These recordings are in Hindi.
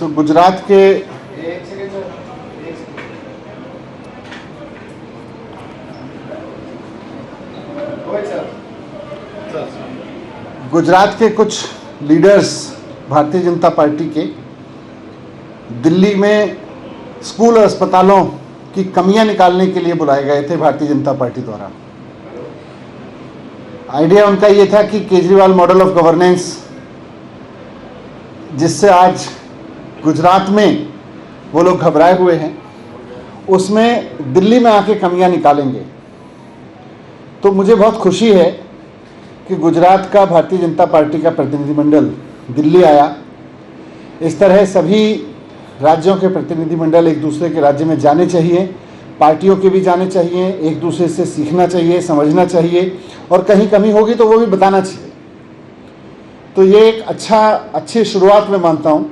गुजरात के कुछ लीडर्स भारतीय जनता पार्टी के दिल्ली में स्कूल और अस्पतालों की कमियां निकालने के लिए बुलाए गए थे भारतीय जनता पार्टी द्वारा। आइडिया उनका ये था कि केजरीवाल मॉडल ऑफ गवर्नेंस, जिससे आज गुजरात में वो लोग घबराए हुए हैं, उसमें दिल्ली में आके कमियां निकालेंगे। तो मुझे बहुत खुशी है कि गुजरात का भारतीय जनता पार्टी का प्रतिनिधिमंडल दिल्ली आया। इस तरह सभी राज्यों के प्रतिनिधिमंडल एक दूसरे के राज्य में जाने चाहिए, पार्टियों के भी जाने चाहिए, एक दूसरे से सीखना चाहिए, समझना चाहिए, और कहीं कमी होगी तो वो भी बताना चाहिए। तो ये एक अच्छी शुरुआत मैं मानता हूँ।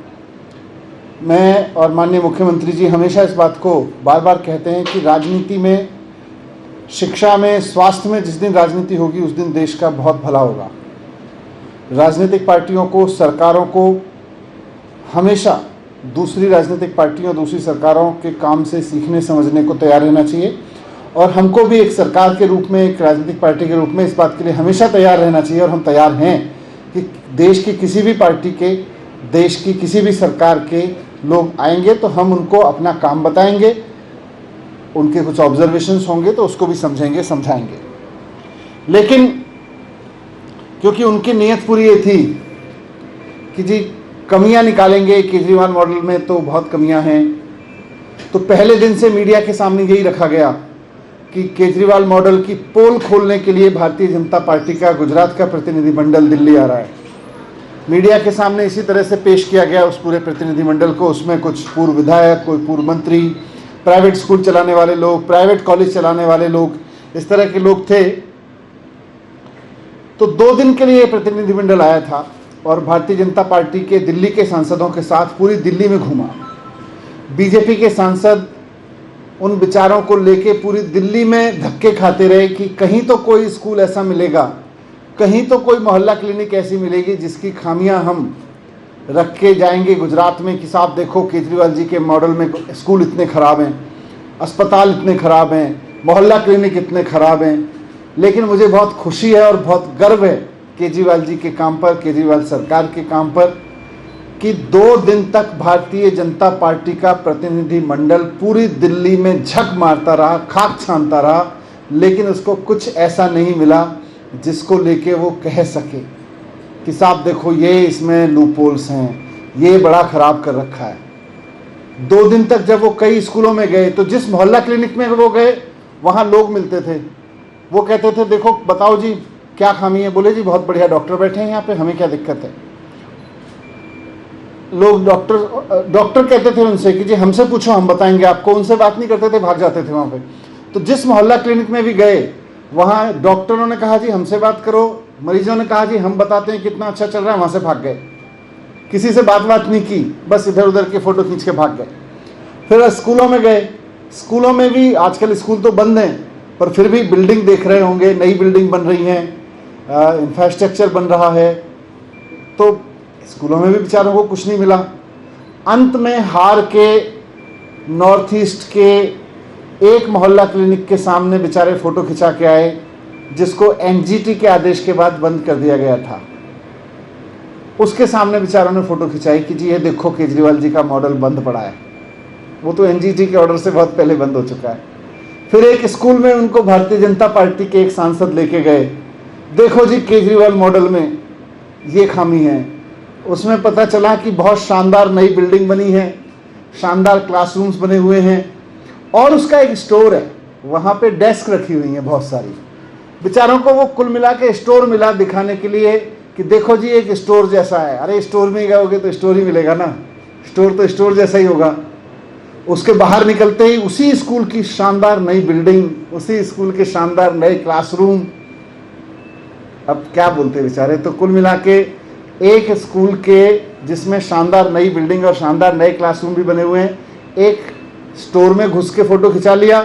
मैं और माननीय मुख्यमंत्री जी हमेशा इस बात को बार बार कहते हैं कि राजनीति में, शिक्षा में, स्वास्थ्य में जिस दिन राजनीति होगी उस दिन देश का बहुत भला होगा। राजनीतिक पार्टियों को, सरकारों को हमेशा दूसरी राजनीतिक पार्टियों, दूसरी सरकारों के काम से सीखने समझने को तैयार रहना चाहिए, और हमको भी एक सरकार के रूप में, एक राजनीतिक पार्टी के रूप में इस बात के लिए हमेशा तैयार रहना चाहिए। और हम तैयार हैं कि देश की किसी भी पार्टी के, देश की किसी भी सरकार के लोग आएंगे तो हम उनको अपना काम बताएंगे, उनके कुछ ऑब्जर्वेशंस होंगे तो उसको भी समझेंगे, समझाएंगे। लेकिन क्योंकि उनकी नीयत पूरी ये थी कि जी कमियां निकालेंगे, केजरीवाल मॉडल में तो बहुत कमियां हैं, तो पहले दिन से मीडिया के सामने यही रखा गया कि केजरीवाल मॉडल की पोल खोलने के लिए भारतीय जनता पार्टी का गुजरात का प्रतिनिधिमंडल दिल्ली आ रहा है। मीडिया के सामने इसी तरह से पेश किया गया उस पूरे प्रतिनिधिमंडल को। उसमें कुछ पूर्व विधायक, कोई पूर्व मंत्री, प्राइवेट स्कूल चलाने वाले लोग, प्राइवेट कॉलेज चलाने वाले लोग, इस तरह के लोग थे। तो 2 दिन के लिए प्रतिनिधिमंडल आया था और भारतीय जनता पार्टी के दिल्ली के सांसदों के साथ पूरी दिल्ली में घूमा। बीजेपी के सांसद उन विचारों को लेके पूरी दिल्ली में धक्के खाते रहे कि कहीं तो कोई स्कूल ऐसा मिलेगा, कहीं तो कोई मोहल्ला क्लिनिक ऐसी मिलेगी जिसकी खामियां हम रख के जाएंगे गुजरात में कि साहब देखो केजरीवाल जी के मॉडल में स्कूल इतने ख़राब हैं, अस्पताल इतने ख़राब हैं, मोहल्ला क्लिनिक इतने ख़राब हैं। लेकिन मुझे बहुत खुशी है और बहुत गर्व है केजरीवाल जी के काम पर, केजरीवाल सरकार के काम पर, कि 2 दिन तक भारतीय जनता पार्टी का प्रतिनिधिमंडल पूरी दिल्ली में झक मारता रहा, खाक छानता रहा, लेकिन उसको कुछ ऐसा नहीं मिला जिसको लेके वो कह सके कि साहब देखो ये इसमें लूपहोल्स हैं, ये बड़ा ख़राब कर रखा है। 2 दिन तक जब वो कई स्कूलों में गए तो जिस मोहल्ला क्लिनिक में वो गए वहाँ लोग मिलते थे, वो कहते थे देखो बताओ जी क्या खामी है। बोले जी बहुत बढ़िया डॉक्टर बैठे हैं यहाँ पे, हमें क्या दिक्कत है। लोग डॉक्टर कहते थे उनसे कि जी हमसे पूछो हम बताएंगे आपको। उनसे बात नहीं करते थे, भाग जाते थे वहाँ पे। तो जिस मोहल्ला क्लिनिक में भी गए वहाँ डॉक्टरों ने कहा जी हमसे बात करो, मरीजों ने कहा जी हम बताते हैं कितना अच्छा चल रहा है, वहाँ से भाग गए। किसी से बात नहीं की, बस इधर उधर के फ़ोटो खींच के भाग गए। फिर स्कूलों में गए, स्कूलों में भी आजकल स्कूल तो बंद हैं पर फिर भी बिल्डिंग देख रहे होंगे, नई बिल्डिंग बन रही हैं, इंफ्रास्ट्रक्चर बन रहा है। तो स्कूलों में भी बेचारों को कुछ नहीं मिला। अंत में हार के नॉर्थ ईस्ट के एक मोहल्ला क्लिनिक के सामने बेचारे फ़ोटो खिंचा के आए, जिसको एनजीटी के आदेश के बाद बंद कर दिया गया था। उसके सामने बेचारों ने फ़ोटो खिंचाई कि जी ये देखो केजरीवाल जी का मॉडल बंद पड़ा है। वो तो एनजीटी के ऑर्डर से बहुत पहले बंद हो चुका है। फिर एक स्कूल में उनको भारतीय जनता पार्टी के एक सांसद लेके गए, देखो जी केजरीवाल मॉडल में ये खामी है। उसमें पता चला कि बहुत शानदार नई बिल्डिंग बनी है, शानदार क्लासरूम्स बने हुए हैं, और उसका एक स्टोर है, वहाँ पे डेस्क रखी हुई हैं बहुत सारी। बेचारों को वो कुल मिला के स्टोर मिला दिखाने के लिए कि देखो जी एक स्टोर जैसा है। अरे स्टोर में गए तो स्टोर ही मिलेगा ना, स्टोर तो स्टोर जैसा ही होगा। उसके बाहर निकलते ही उसी स्कूल की शानदार नई बिल्डिंग, उसी स्कूल के शानदार नए क्लासरूम। अब क्या बोलते बेचारे। तो कुल मिला के एक स्कूल के जिसमें शानदार नई बिल्डिंग और शानदार नए क्लासरूम भी बने हुए हैं, एक स्टोर में घुस के फ़ोटो खिंचा लिया,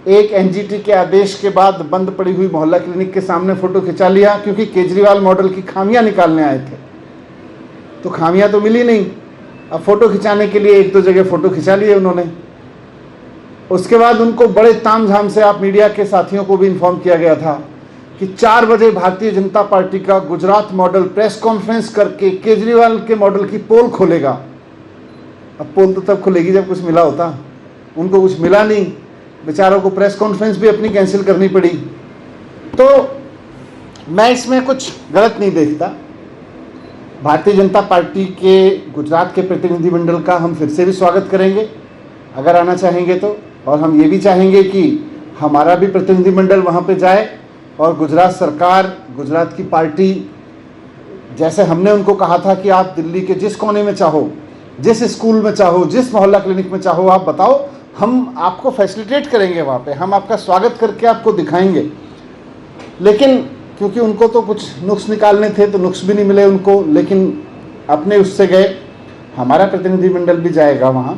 एक एनजीटी के आदेश के बाद बंद पड़ी हुई मोहल्ला क्लिनिक के सामने फ़ोटो खिंचा लिया, क्योंकि केजरीवाल मॉडल की खामियां निकालने आए थे। तो खामियां तो मिली नहीं, अब फ़ोटो खिंचाने के लिए एक दो जगह फ़ोटो खिंचा लिए उन्होंने। उसके बाद उनको बड़े तामझाम से, आप मीडिया के साथियों को भी इन्फॉर्म किया गया था कि 4 बजे भारतीय जनता पार्टी का गुजरात मॉडल प्रेस कॉन्फ्रेंस करके केजरीवाल के मॉडल की पोल खोलेगा। अब पोल तो तब खुलेगी जब कुछ मिला होता, उनको कुछ मिला नहीं, बेचारों को प्रेस कॉन्फ्रेंस भी अपनी कैंसिल करनी पड़ी। तो मैं इसमें कुछ गलत नहीं देखता। भारतीय जनता पार्टी के गुजरात के प्रतिनिधिमंडल का हम फिर से भी स्वागत करेंगे अगर आना चाहेंगे तो, और हम ये भी चाहेंगे कि हमारा भी प्रतिनिधिमंडल वहाँ पे जाए और गुजरात सरकार, गुजरात की पार्टी, जैसे हमने उनको कहा था कि आप दिल्ली के जिस कोने में चाहो, जिस स्कूल में चाहो, जिस मोहल्ला क्लिनिक में चाहो आप बताओ, हम आपको फैसिलिटेट करेंगे वहाँ पे, हम आपका स्वागत करके आपको दिखाएंगे। लेकिन क्योंकि उनको तो कुछ नुक्स निकालने थे तो नुक्स भी नहीं मिले उनको, लेकिन अपने उससे गए। हमारा प्रतिनिधिमंडल भी जाएगा वहाँ